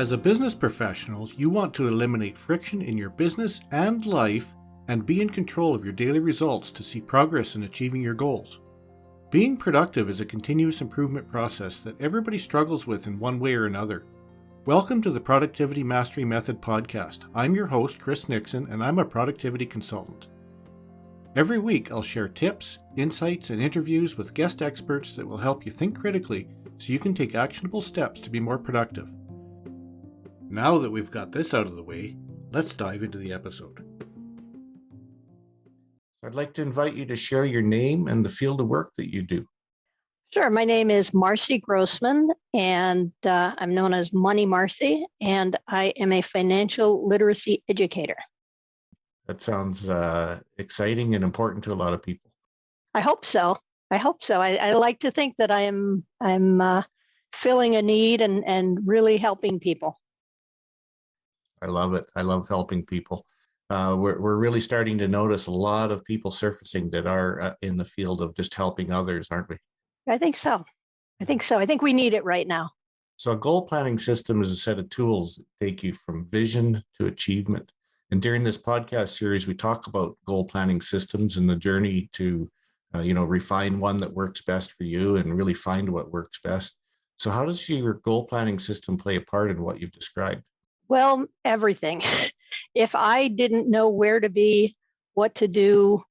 As a business professional, you want to eliminate friction in your business and life and be in control of your daily results to see progress in achieving your goals. Being productive is a continuous improvement process that everybody struggles with in one way or another. Welcome to the Productivity Mastery Method podcast. I'm your host, Chris Nixon, and I'm a productivity consultant. Every week, I'll share tips, insights, and interviews with guest experts that will help you think critically so you can take actionable steps to be more productive. Now that we've got this out of the way, let's dive into the episode. I'd like to invite you to share your name and the field of work that you do. Sure. My name is Marci Grossman, and I'm known as Money Marci, and I am a financial literacy educator. That sounds exciting and important to a lot of people. I hope so. I like to think that I'm filling a need and really helping people. I love it. I love helping people. We're really starting to notice a lot of people surfacing that are in the field of just helping others, aren't we? I think so. I think we need it right now. So a goal planning system is a set of tools that take you from vision to achievement. And during this podcast series, we talk about goal planning systems and the journey to, refine one that works best for you and really find what works best. So how does your goal planning system play a part in what you've described? Well, everything. If I didn't know where to be, what to do,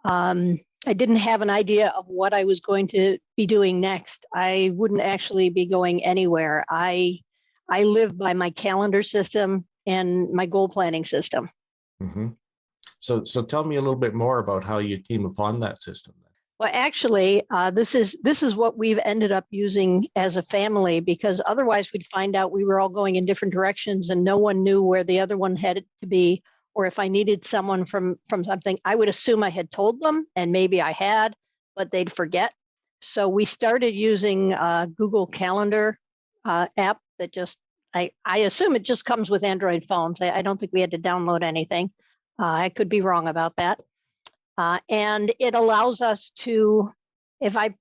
I didn't have an idea of what I was going to be doing next, I wouldn't actually be going anywhere. I live by my calendar system and my goal planning system. Mm-hmm. So tell me a little bit more about how you came upon that system. Well, actually, this is what we've ended up using as a family, because otherwise we'd find out we were all going in different directions and no one knew where the other one had to be. Or if I needed someone from something, I would assume I had told them, and maybe I had, but they'd forget. So we started using a Google Calendar app that just, I assume it just comes with Android phones. I don't think we had to download anything. I could be wrong about that. And it allows us to, if I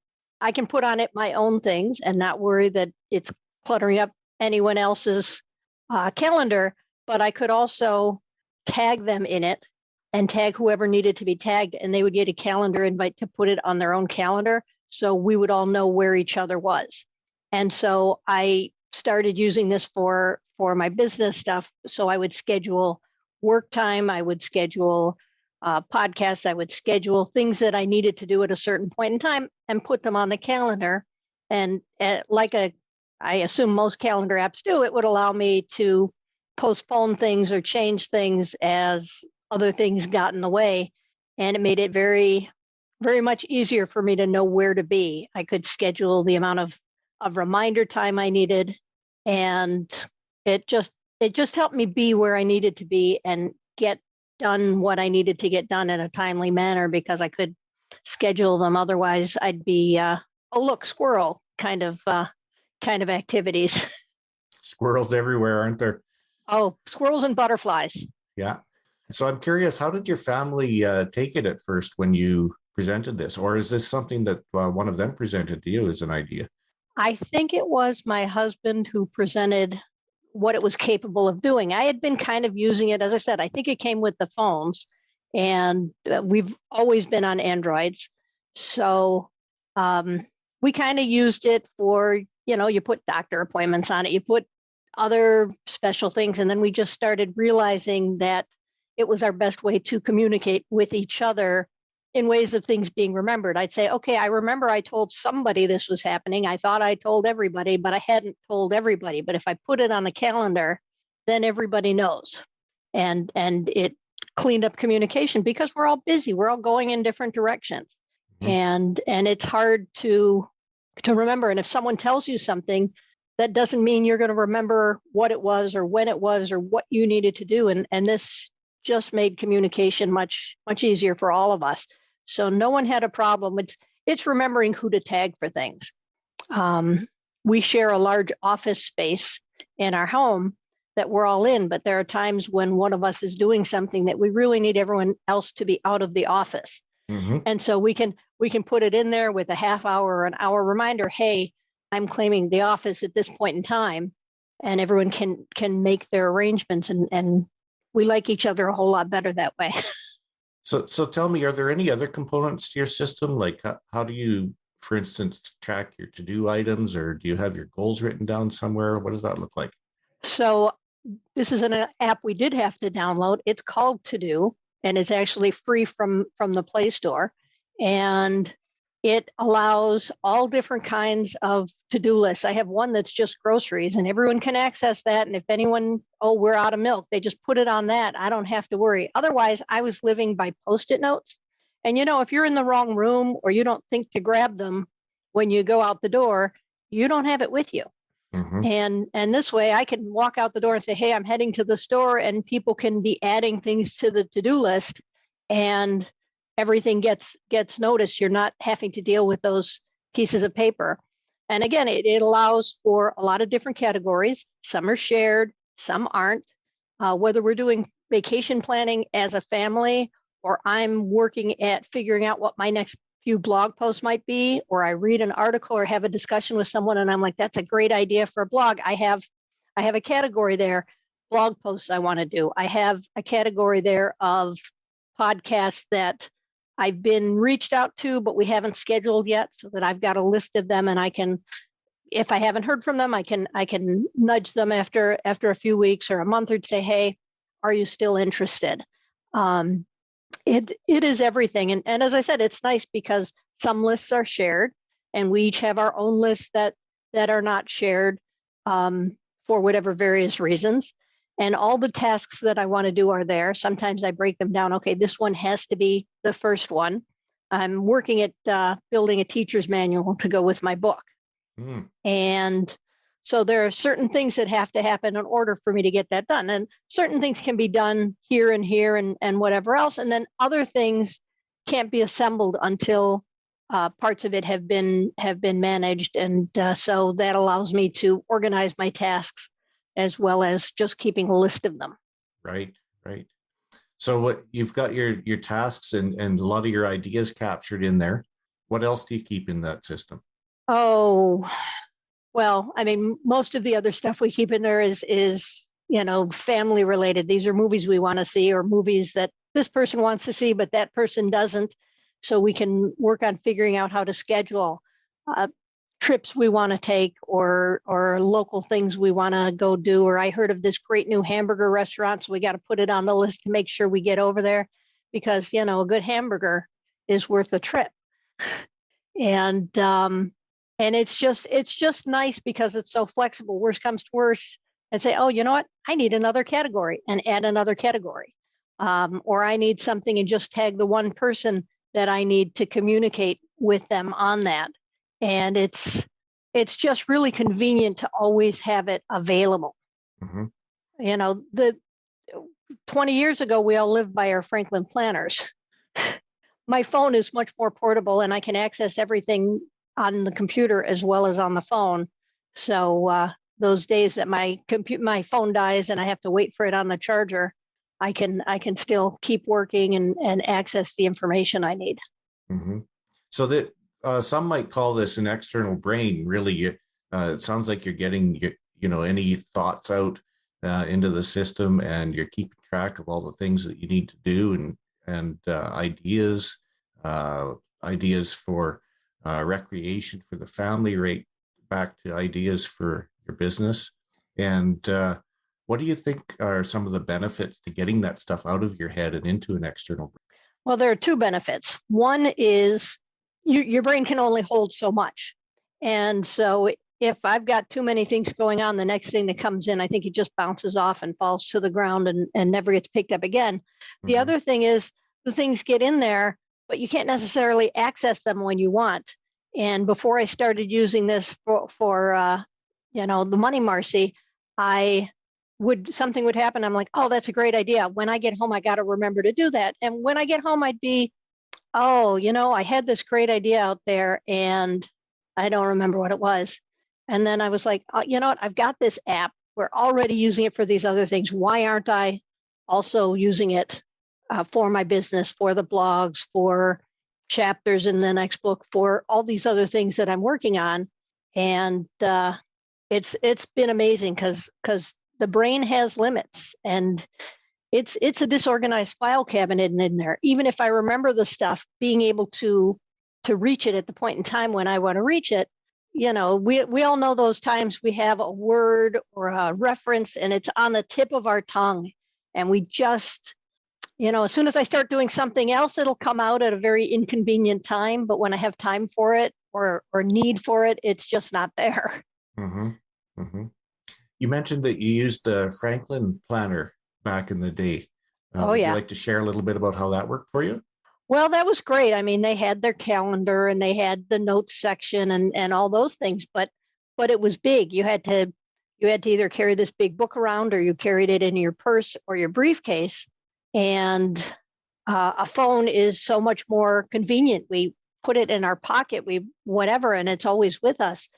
can put on it my own things and not worry that it's cluttering up anyone else's calendar, but I could also tag them in it and tag whoever needed to be tagged, and they would get a calendar invite to put it on their own calendar, so we would all know where each other was. And so I started using this for my business stuff. So I would schedule work time, I would schedule podcasts, I would schedule things that I needed to do at a certain point in time and put them on the calendar. And I assume most calendar apps do, it would allow me to postpone things or change things as other things got in the way. And it made it very, very much easier for me to know where to be. I could schedule the amount of reminder time I needed. And it just helped me be where I needed to be and get done what I needed to get done in a timely manner, because I could schedule them. Otherwise I'd be, squirrel kind of activities. Squirrels everywhere, aren't there? Oh, squirrels and butterflies. Yeah. So I'm curious, how did your family take it at first when you presented this? Or is this something that one of them presented to you as an idea? I think it was my husband who presented what it was capable of doing. I had been kind of using it. As I said, I think it came with the phones, and we've always been on Androids. So we kind of used it for, you put doctor appointments on it, you put other special things. And then we just started realizing that it was our best way to communicate with each other in ways of things being remembered. I'd say, okay, I remember I told somebody this was happening. I thought I told everybody, but I hadn't told everybody. But if I put it on the calendar, then everybody knows. And it cleaned up communication, because we're all busy. We're all going in different directions. Mm-hmm. And it's hard to remember. And if someone tells you something, that doesn't mean you're going to remember what it was or when it was or what you needed to do. And this just made communication much, much easier for all of us. So no one had a problem. It's remembering who to tag for things. We share a large office space in our home that we're all in, but there are times when one of us is doing something that we really need everyone else to be out of the office. Mm-hmm. And so we can put it in there with a half hour or an hour reminder. Hey, I'm claiming the office at this point in time. and everyone can make their arrangements, and we like each other a whole lot better that way. So tell me, are there any other components to your system? Like how do you, for instance, track your to-do items, or do you have your goals written down somewhere? What does that look like? So this is an app we did have to download. It's called To Do, and it's actually free from the Play Store. And it allows all different kinds of to-do lists. I have one that's just groceries, and everyone can access that. And if anyone, we're out of milk, they just put it on that. I don't have to worry. Otherwise, I was living by Post-it notes. And if you're in the wrong room or you don't think to grab them when you go out the door, you don't have it with you. Mm-hmm. And this way I can walk out the door and say, hey, I'm heading to the store, and people can be adding things to the to-do list, and everything gets noticed. You're not having to deal with those pieces of paper. And again, it allows for a lot of different categories. Some are shared, some aren't. Whether we're doing vacation planning as a family, or I'm working at figuring out what my next few blog posts might be, or I read an article or have a discussion with someone and I'm like, that's a great idea for a blog. I have a category there, blog posts I want to do. I have a category there of podcasts that I've been reached out to, but we haven't scheduled yet, so that I've got a list of them, and I can, if I haven't heard from them, I can nudge them after a few weeks or a month or say, hey, are you still interested? It is everything. And as I said, it's nice because some lists are shared, and we each have our own lists that are not shared for whatever various reasons. And all the tasks that I want to do are there. Sometimes I break them down. Okay, this one has to be the first one. I'm working at building a teacher's manual to go with my book. Mm. And so there are certain things that have to happen in order for me to get that done. And certain things can be done here and whatever else. And then other things can't be assembled until parts of it have been managed. And so that allows me to organize my tasks as well as just keeping a list of them. Right. So what you've got your tasks and a lot of your ideas captured in there. What else do you keep in that system? Oh, well, I mean, most of the other stuff we keep in there is family related. These are movies we want to see, or movies that this person wants to see, but that person doesn't. So we can work on figuring out how to schedule trips we want to take, or local things we want to go do. Or I heard of this great new hamburger restaurant, so we got to put it on the list to make sure we get over there, because a good hamburger is worth a trip. And it's just nice because it's so flexible. Worst comes to worst, and say, oh, you know what? I need another category, and add another category. Or I need something and just tag the one person that I need to communicate with them on that. And it's just really convenient to always have it available. Mm-hmm. The 20 years ago, we all lived by our Franklin planners. My phone is much more portable, and I can access everything on the computer as well as on the phone. So those days that my phone dies and I have to wait for it on the charger, I can still keep working and access the information I need. Mm-hmm. So that some might call this an external brain. Really, it sounds like you're getting any thoughts out into the system, and you're keeping track of all the things that you need to do, and ideas for recreation for the family, right back to ideas for your business. And what do you think are some of the benefits to getting that stuff out of your head and into an external brain? Well, there are two benefits. One is your brain can only hold so much. And so if I've got too many things going on, the next thing that comes in, I think it just bounces off and falls to the ground and never gets picked up again. Mm-hmm. The other thing is the things get in there, but you can't necessarily access them when you want. And before I started using this for the money, Marci, something would happen. I'm like, oh, that's a great idea. When I get home, I got to remember to do that. And when I get home, I'd be, oh, I had this great idea out there and I don't remember what it was. And then I was like, oh, you know what? I've got this app. We're already using it for these other things. Why aren't I also using it for my business, for the blogs, for chapters in the next book, for all these other things that I'm working on? And it's been amazing because the brain has limits, and it's a disorganized file cabinet in there. Even if I remember the stuff, being able to reach it at the point in time when I want to reach it, we all know those times we have a word or a reference and it's on the tip of our tongue, and we just, as soon as I start doing something else, it'll come out at a very inconvenient time. But when I have time for it or need for it, it's just not there. Mm-hmm. Mm-hmm. You mentioned that you used the Franklin planner back in the day. Oh, Would you yeah. like to share a little bit about how that worked for you? Well, that was great. I mean, they had their calendar and they had the notes section and all those things, but it was big. You had to either carry this big book around, or you carried it in your purse or your briefcase. And a phone is so much more convenient. We put it in our pocket, whatever, and it's always with us.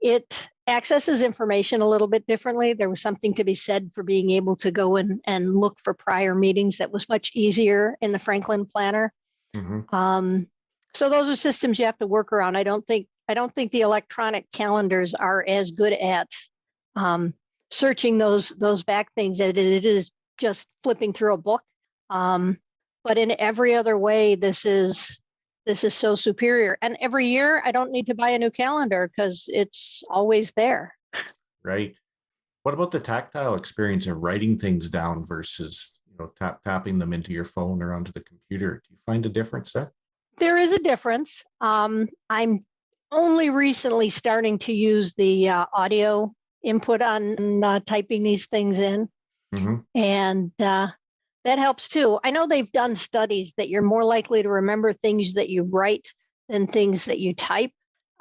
It accesses information a little bit differently. There was something to be said for being able to go and look for prior meetings that was much easier in the Franklin Planner. Mm-hmm. So those are systems you have to work around. I don't think the electronic calendars are as good at searching those back things as it is just flipping through a book. But in every other way, this is so superior. And every year, I don't need to buy a new calendar because it's always there. Right. What about the tactile experience of writing things down versus tapping them into your phone or onto the computer? Do you find a difference there? There is a difference. I'm only recently starting to use the audio input on typing these things in. Mm-hmm. And that helps too. I know they've done studies that you're more likely to remember things that you write than things that you type.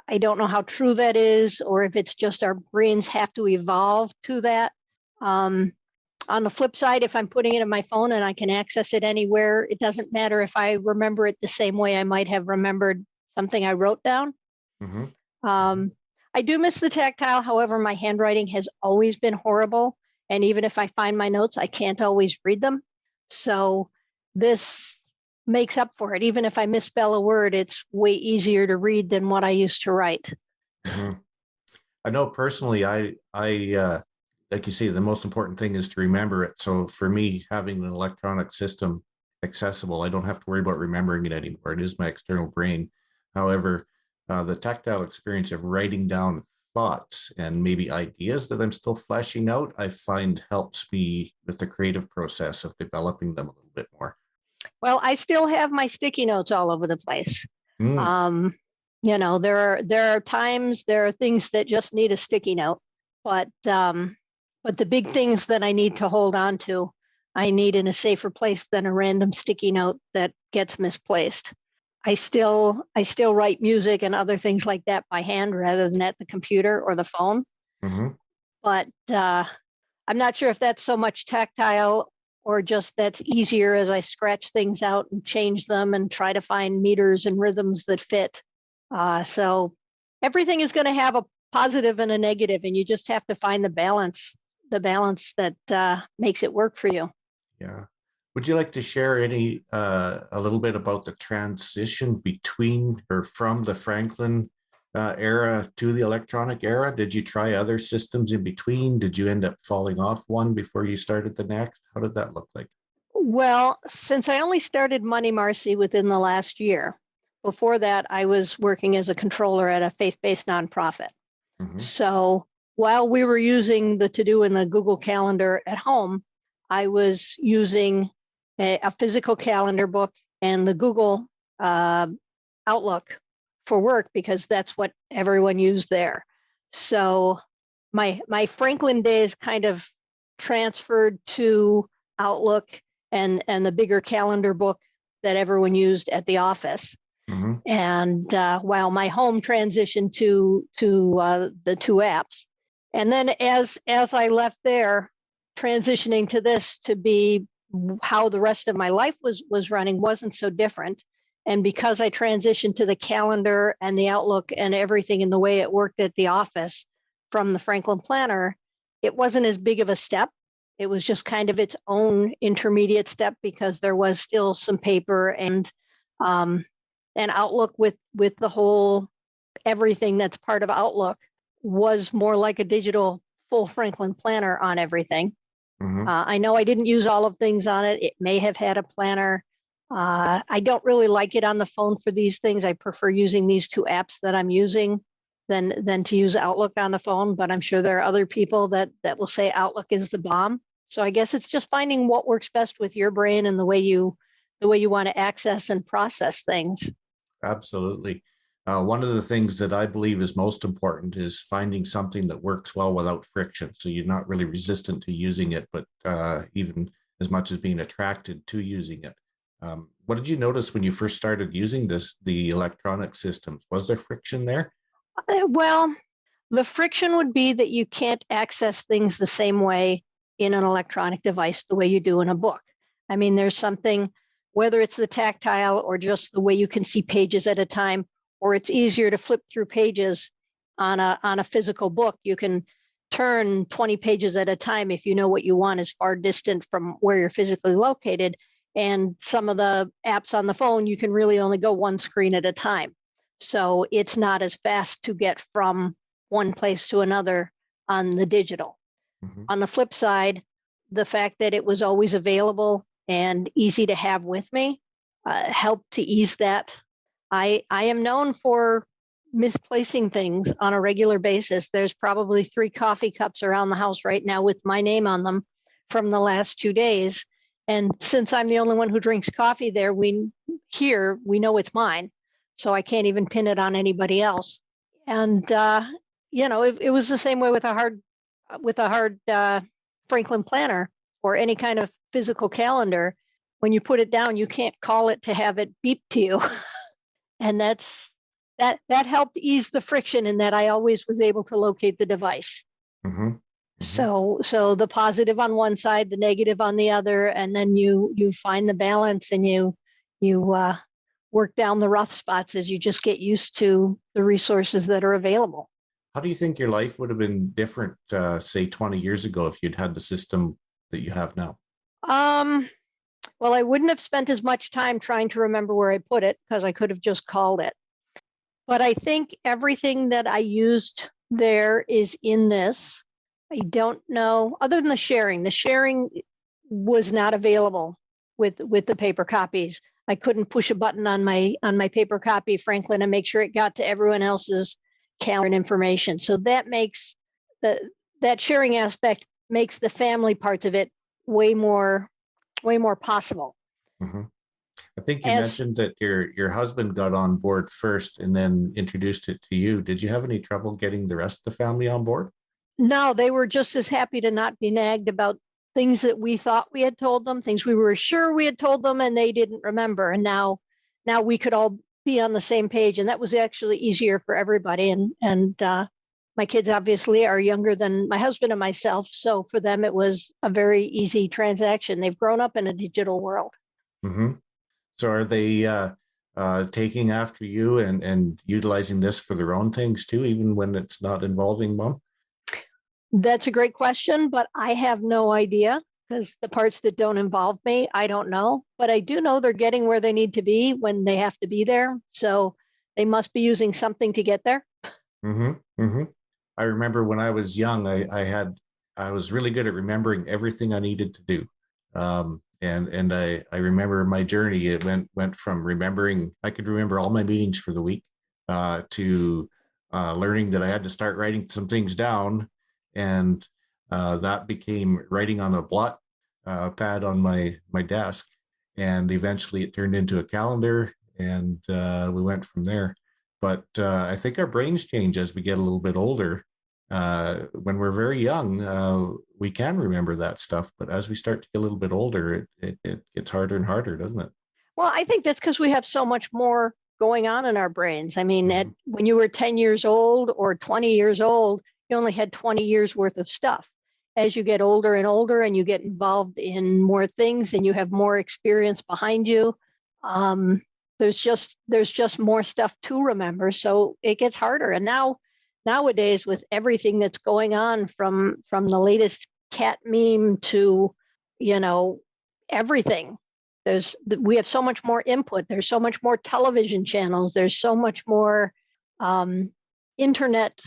I don't know how true that is, or if it's just our brains have to evolve to that. On the flip side, if I'm putting it in my phone and I can access it anywhere, it doesn't matter if I remember it the same way I might have remembered something I wrote down. Mm-hmm. I do miss the tactile. However, my handwriting has always been horrible. And even if I find my notes, I can't always read them. So this makes up for it. Even if I misspell a word, it's way easier to read than what I used to write. Mm-hmm. I know personally, I like you say, the most important thing is to remember it. So for me, having an electronic system accessible, I don't have to worry about remembering it anymore. It is my external brain. However, the tactile experience of writing down thoughts and maybe ideas that I'm still fleshing out, I find helps me with the creative process of developing them a little bit more. Well, I still have my sticky notes all over the place. Mm. There are times, there are things that just need a sticky note, but the big things that I need to hold on to, I need in a safer place than a random sticky note that gets misplaced. I still write music and other things like that by hand rather than at the computer or the phone. Mm-hmm. But I'm not sure if that's so much tactile or just that's easier as I scratch things out and change them and try to find meters and rhythms that fit. So everything is going to have a positive and a negative, and you just have to find the balance that makes it work for you. Yeah. Would you like to share a little bit about the transition between or from the Franklin era to the electronic era? Did you try other systems in between? Did you end up falling off one before you started the next? How did that look like? Well, since I only started Money Marcy within the last year, before that, I was working as a controller at a faith-based nonprofit. Mm-hmm. So while we were using the To-Do and the Google Calendar at home, I was using a physical calendar book and the Google Outlook for work because that's what everyone used there. So my Franklin days kind of transferred to Outlook and the bigger calendar book that everyone used at the office. Mm-hmm. And while my home transitioned to the two apps, and then as I left there, transitioning to this to be how the rest of my life was running wasn't so different. And because I transitioned to the calendar and the Outlook and everything in the way it worked at the office from the Franklin Planner, it wasn't as big of a step. It was just kind of its own intermediate step because there was still some paper and Outlook with the whole everything that's part of Outlook was more like a digital full Franklin planner on everything. Mm-hmm. I know I didn't use all of things on it. It may have had a planner. I don't really like it on the phone for these things. I prefer using these two apps that I'm using than to use Outlook on the phone. But I'm sure there are other people that will say Outlook is the bomb. So I guess it's just finding what works best with your brain and the way you want to access and process things. Absolutely. One of the things that I believe is most important is finding something that works well without friction. So you're not really resistant to using it, but even as much as being attracted to using it. What did you notice when you first started using the electronic systems? Was there friction there? Well, the friction would be that you can't access things the same way in an electronic device the way you do in a book. I mean, there's something, whether it's the tactile or just the way you can see pages at a time, or it's easier to flip through pages on a physical book. You can turn 20 pages at a time if you know what you want is far distant from where you're physically located. And some of the apps on the phone, you can really only go one screen at a time. So it's not as fast to get from one place to another on the digital. Mm-hmm. On the flip side, the fact that it was always available and easy to have with me helped to ease that. I am known for misplacing things on a regular basis. There's probably 3 coffee cups around the house right now with my name on them from the last 2 days. And since I'm the only one who drinks coffee there, we know it's mine. So I can't even pin it on anybody else. And it was the same way with a hard Franklin planner or any kind of physical calendar. When you put it down, you can't call it to have it beep to you. And that helped ease the friction in that I always was able to locate the device. Mm-hmm. Mm-hmm. So the positive on one side, the negative on the other, and then you find the balance and you work down the rough spots as you just get used to the resources that are available. How do you think your life would have been different, say 20 years ago, if you'd had the system that you have now? Well, I wouldn't have spent as much time trying to remember where I put it because I could have just called it. But I think everything that I used there is in this. I don't know, other than the sharing. The sharing was not available with the paper copies. I couldn't push a button on my paper copy, Franklin, and make sure it got to everyone else's calendar and information. So that makes that sharing aspect makes the family parts of it way more possible. Mm-hmm. I think you mentioned that your husband got on board first and then introduced it to you. Did you have any trouble getting the rest of the family on board? No, they were just as happy to not be nagged about things that we thought we had told them, things we were sure we had told them and they didn't remember. And now we could all be on the same page. And that was actually easier for everybody. And my kids obviously are younger than my husband and myself. So for them, it was a very easy transaction. They've grown up in a digital world. Mm-hmm. So are they taking after you and utilizing this for their own things too, even when it's not involving mom? That's a great question, but I have no idea because the parts that don't involve me, I don't know. But I do know they're getting where they need to be when they have to be there. So they must be using something to get there. Mm-hmm. Mm-hmm. I remember when I was young, I was really good at remembering everything I needed to do. And I remember my journey. It went from remembering, I could remember all my meetings for the week, to learning that I had to start writing some things down, and that became writing on a blot pad on my desk, and eventually it turned into a calendar, and we went from there. But I think our brains change as we get a little bit older. When we're very young, we can remember that stuff, but as we start to get a little bit older, it gets harder and harder, doesn't it? Well, I think that's because we have so much more going on in our brains. I mean, Mm-hmm. when you were 10 years old or 20 years old, you only had 20 years worth of stuff. As you get older and you get involved in more things and you have more experience behind you, there's just more stuff to remember. So it gets harder. And nowadays, with everything that's going on from the latest cat meme to, everything, we have so much more input. There's so much more television channels. There's so much more internet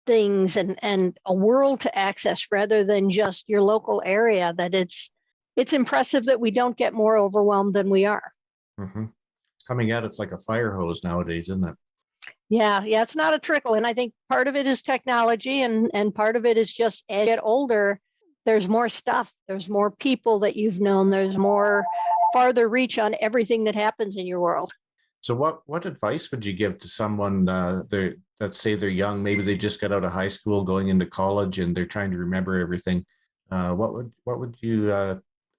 things and a world to access rather than just your local area, that it's impressive that we don't get more overwhelmed than we are. Mm-hmm. Coming at it's like a fire hose nowadays, isn't it? Yeah, it's not a trickle. And I think part of it is technology and part of it is just as you get older, there's more stuff. There's more people that you've known. There's more farther reach on everything that happens in your world. So what advice would you give to someone let's say they're young, maybe they just got out of high school going into college and they're trying to remember everything. What would you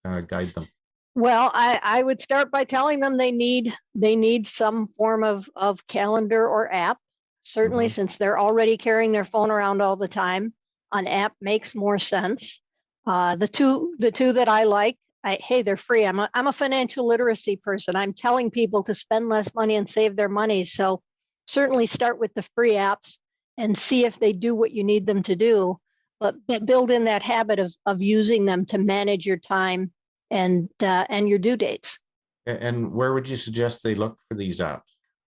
guide them? Well, I would start by telling them they need some form of calendar or app. Certainly, Mm-hmm. since they're already carrying their phone around all the time, an app makes more sense. The two that I like, hey, they're free. I'm a financial literacy person. I'm telling people to spend less money and save their money. So certainly start with the free apps and see if they do what you need them to do. But build in that habit of using them to manage your time and your due dates. And where would you suggest they look for these apps?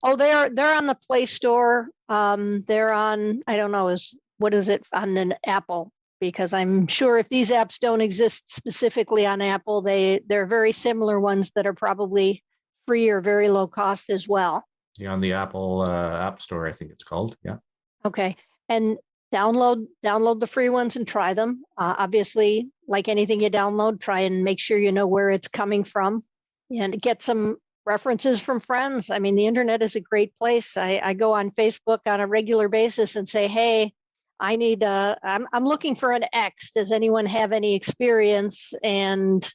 Oh, they're on the Play Store. They're on, I don't know, what is it on an Apple? Because I'm sure if these apps don't exist specifically on Apple, they're very similar ones that are probably free or very low cost as well. Yeah, on the Apple App Store, I think it's called. Yeah. Okay, and download the free ones and try them. Obviously, like anything you download, try and make sure you know where it's coming from, and get some references from friends. I mean, the internet is a great place. I go on Facebook on a regular basis and say, hey, I'm looking for an X. Does anyone have any experience and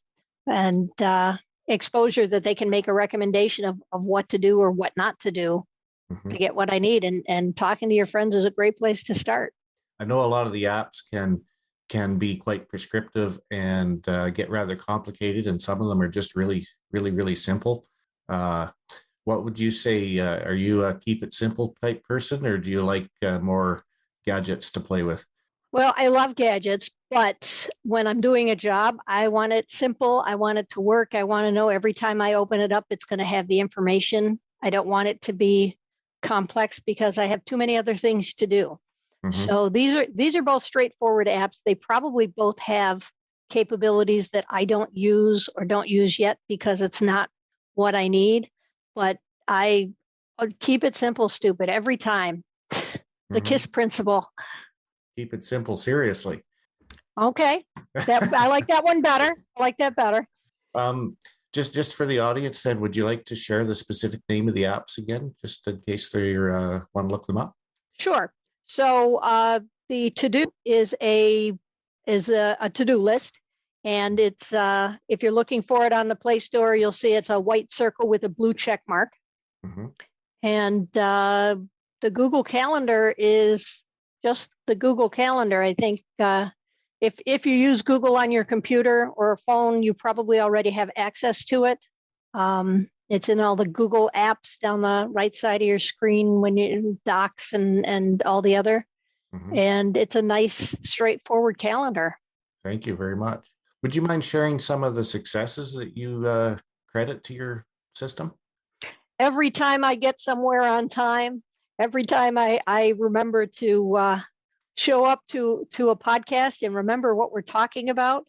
exposure that they can make a recommendation of what to do or what not to do Mm-hmm. to get what I need? And talking to your friends is a great place to start. I know a lot of the apps can be quite prescriptive and get rather complicated, and some of them are just really, really, really simple. Uh, what would you say? Are you a keep it simple type person, or do you like more gadgets to play with? Well, I love gadgets, but when I'm doing a job, I want it simple. I want it to work. I want to know every time I open it up, it's going to have the information. I don't want it to be complex because I have too many other things to do. Mm-hmm. So these are both straightforward apps. They probably both have capabilities that I don't use or don't use yet because it's not what I need. But I keep it simple, stupid every time. The Mm-hmm. KISS principle. Keep it simple. Seriously. Okay, I like that one better. I like that better. Um, just for the audience, then, would you like to share the specific name of the apps again, just in case they want to look them up? Sure. So the to do is a to do list, and it's if you're looking for it on the Play Store, you'll see it's a white circle with a blue check mark. Mm-hmm. And the Google Calendar is just the Google Calendar. I think if you use Google on your computer or a phone, you probably already have access to it. It's in all the Google apps down the right side of your screen when you Docs and all the other. Mm-hmm. And it's a nice, straightforward calendar. Thank you very much. Would you mind sharing some of the successes that you credit to your system? Every time I get somewhere on time, every time I remember to show up to a podcast and remember what we're talking about,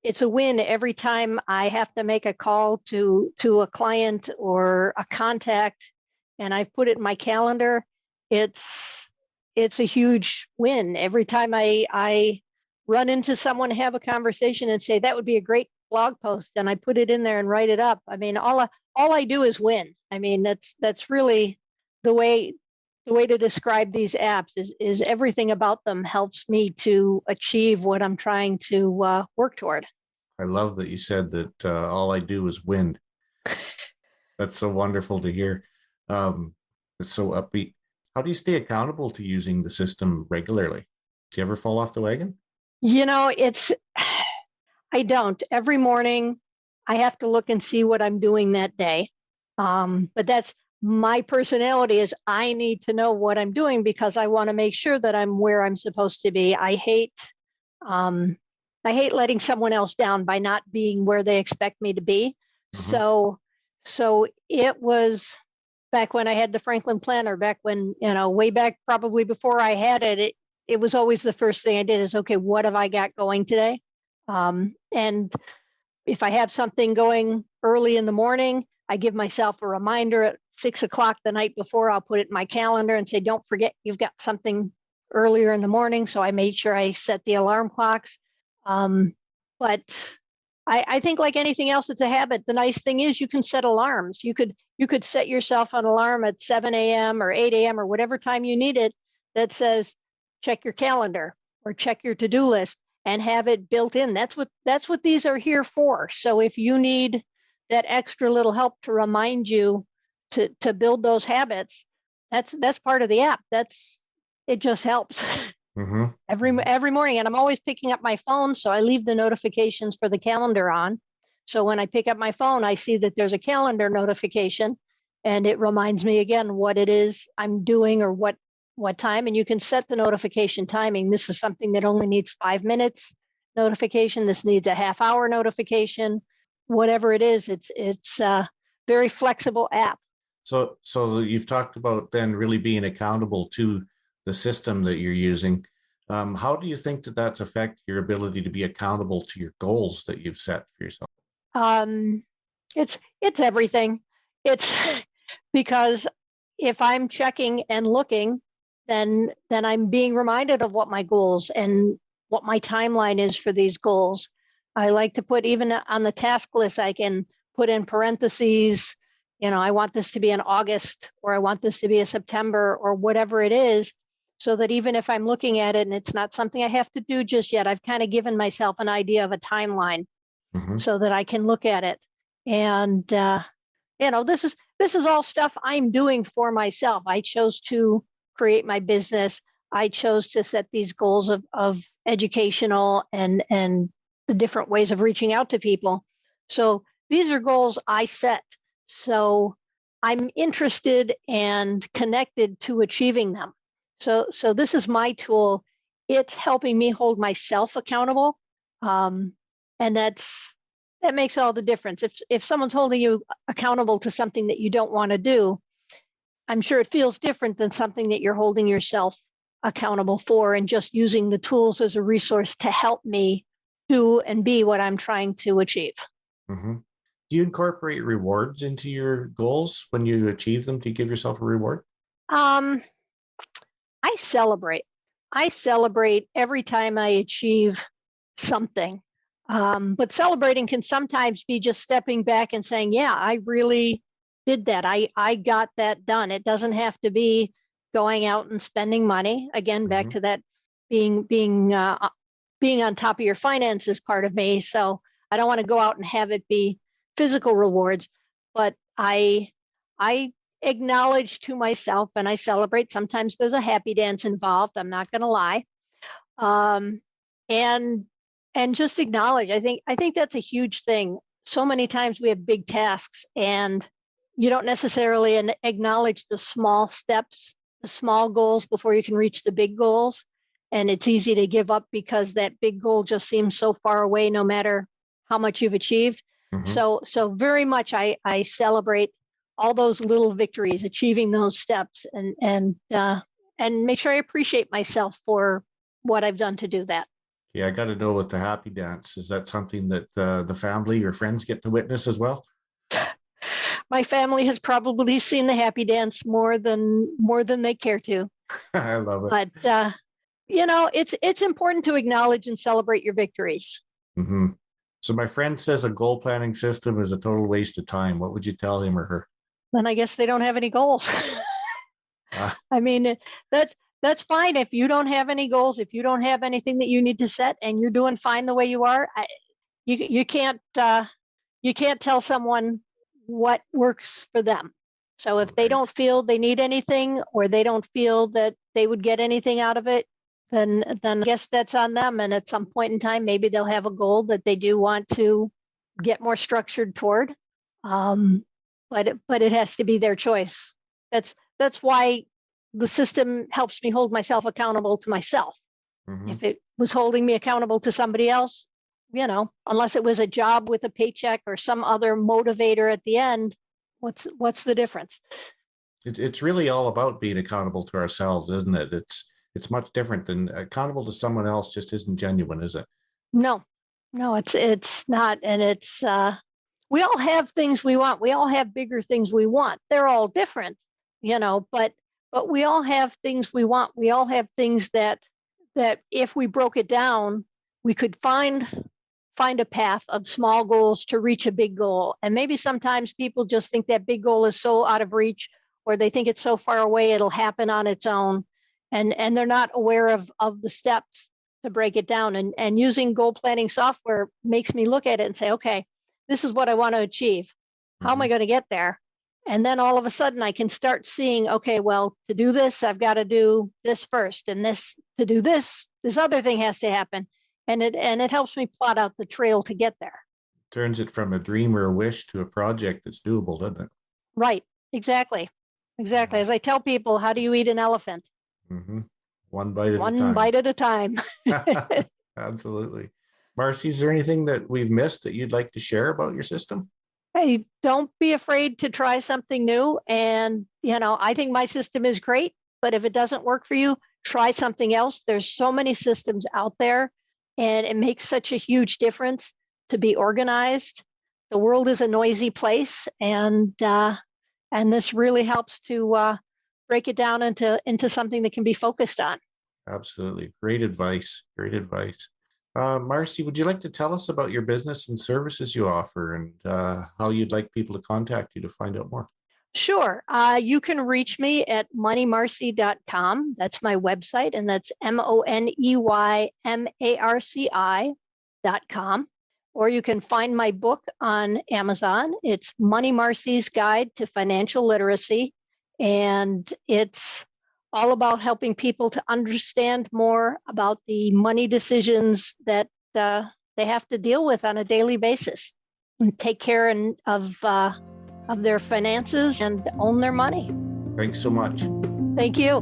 it's a win every time I have to make a call to a client or a contact, and I've put it in my calendar. It's a huge win every time I run into someone, have a conversation, and say that would be a great blog post, and I put it in there and write it up. I mean, all I do is win. I mean, that's really the way to describe these apps is everything about them helps me to achieve what I'm trying to work toward. I love that you said that all I do is win. That's so wonderful to hear. It's so upbeat. How do you stay accountable to using the system regularly? Do you ever fall off the wagon? You know, I don't. Every morning, I have to look and see what I'm doing that day. But that's my personality is I need to know what I'm doing because I want to make sure that I'm where I'm supposed to be. Um, I hate letting someone else down by not being where they expect me to be. Mm-hmm. So it was back when I had the Franklin planner, back when, way back probably before I had it, it was always the first thing I did is, okay, what have I got going today? And if I have something going early in the morning, I give myself a reminder at 6 o'clock the night before. I'll put it in my calendar and say, don't forget you've got something earlier in the morning. So I made sure I set the alarm clocks. But I think like anything else, it's a habit. The nice thing is you can set alarms. You could set yourself an alarm at 7 a.m. or 8 a.m. or whatever time you need it that says, check your calendar or check your to-do list and have it built in. That's what these are here for. So if you need that extra little help to remind you to build those habits, that's part of the app. It just helps. Mm-hmm. Every morning. And I'm always picking up my phone, so I leave the notifications for the calendar on. So when I pick up my phone, I see that there's a calendar notification and it reminds me again what it is I'm doing or what time. And you can set the notification timing. This is something that only needs 5 minutes notification. This needs a half hour notification. Whatever it is, it's a very flexible app. So you've talked about then really being accountable to the system that you're using. How do you think that that's affected your ability to be accountable to your goals that you've set for yourself? It's everything. It's because if I'm checking and looking, then I'm being reminded of what my goals and what my timeline is for these goals. I like to put, even on the task list, I can put in parentheses, I want this to be in August, or I want this to be a September, or whatever it is, so that even if I'm looking at it and it's not something I have to do just yet, I've kind of given myself an idea of a timeline so that I can look at it. And, this is all stuff I'm doing for myself. I chose to create my business. I chose to set these goals of educational and the different ways of reaching out to people. So these are goals I set. So I'm interested and connected to achieving them. So this is my tool. It's helping me hold myself accountable. And that makes all the difference. If someone's holding you accountable to something that you don't want to do, I'm sure it feels different than something that you're holding yourself accountable for and just using the tools as a resource to help me do and be what I'm trying to achieve. Mm-hmm. Do you incorporate rewards into your goals when you achieve them to give yourself a reward? I celebrate. I celebrate every time I achieve something. But celebrating can sometimes be just stepping back and saying, yeah, I really did that. I got that done. It doesn't have to be going out and spending money. Again, back to that being on top of your finances part of me. So I don't want to go out and have it be physical rewards, but I acknowledge to myself and I celebrate. Sometimes there's a happy dance involved. I'm not going to lie. And just acknowledge. I think that's a huge thing. So many times we have big tasks and you don't necessarily acknowledge the small steps, the small goals before you can reach the big goals. And it's easy to give up because that big goal just seems so far away, no matter how much you've achieved. So very much I celebrate all those little victories, achieving those steps, and make sure I appreciate myself for what I've done to do that. Yeah, I got to know with the happy dance. Is that something that the family or friends get to witness as well? My family has probably seen the happy dance more than they care to. I love it. But it's important to acknowledge and celebrate your victories. Mm-hmm. So my friend says a goal planning system is a total waste of time. What would you tell him or her? Then I guess they don't have any goals. I mean, that's fine if you don't have any goals, if you don't have anything that you need to set, and you're doing fine the way you are. You can't tell someone what works for them. So if they don't feel they need anything, or they don't feel that they would get anything out of it, then I guess that's on them. And at some point in time, maybe they'll have a goal that they do want to get more structured toward. But it has to be their choice. That's why the system helps me hold myself accountable to myself. If it was holding me accountable to somebody else, unless it was a job with a paycheck or some other motivator at the end, what's the difference? It's really all about being accountable to ourselves, isn't it? It's much different than accountable to someone else. Just isn't genuine, is it? No, no, it's not. And we all have things we want. We all have bigger things we want. They're all different, but we all have things we want. We all have things that if we broke it down, we could find a path of small goals to reach a big goal. And maybe sometimes people just think that big goal is so out of reach, or they think it's so far away it'll happen on its own. And they're not aware of the steps to break it down. And using goal planning software makes me look at it and say, okay, this is what I want to achieve. How am I going to get there? And then all of a sudden I can start seeing, okay, well, to do this, I've got to do this first. And this to do this other thing has to happen. And it helps me plot out the trail to get there. Turns it from a dream or a wish to a project that's doable, doesn't it? Right. Exactly. As I tell people, how do you eat an elephant? Mm-hmm. One bite at a time. One bite at a time. Absolutely. Marci, is there anything that we've missed that you'd like to share about your system? Hey, don't be afraid to try something new. And, I think my system is great, but if it doesn't work for you, try something else. There's so many systems out there, and it makes such a huge difference to be organized. The world is a noisy place, and this really helps to break it down into something that can be focused on. Absolutely. Great advice. Great advice. Marci, would you like to tell us about your business and services you offer and how you'd like people to contact you to find out more? Sure. You can reach me at moneymarci.com. That's my website, and that's MoneyMarci.com. Or you can find my book on Amazon. It's Money Marci's Guide to Financial Literacy, and it's all about helping people to understand more about the money decisions that they have to deal with on a daily basis, and take care of their finances and own their money. Thanks so much. Thank you.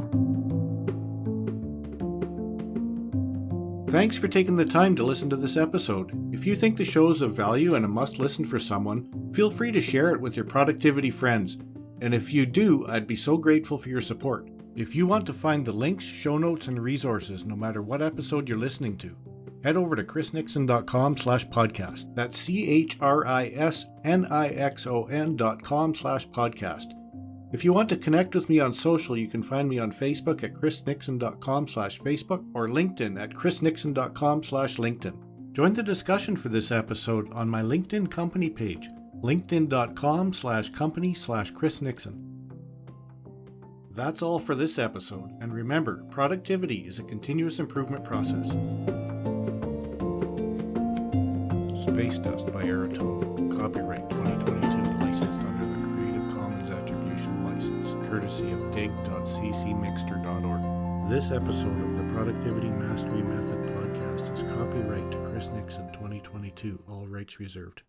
Thanks for taking the time to listen to this episode. If you think the show is of value and a must listen for someone, feel free to share it with your productivity friends. And if you do, I'd be so grateful for your support. If you want to find the links, show notes, and resources, no matter what episode you're listening to, head over to chrisnixon.com/podcast. That's CHRISNIXON.com/podcast. If you want to connect with me on social, you can find me on Facebook at chrisnixon.com/Facebook or LinkedIn at chrisnixon.com/LinkedIn. Join the discussion for this episode on my LinkedIn company page, linkedin.com/company/chrisnixon. That's all for this episode, and remember, productivity is a continuous improvement process. Space Dust by Aerotone, copyright 2022, licensed under the Creative Commons Attribution License, courtesy of dig.ccmixter.org. This episode of the Productivity Mastery Method podcast is copyright to Chris Nixon 2022, all rights reserved.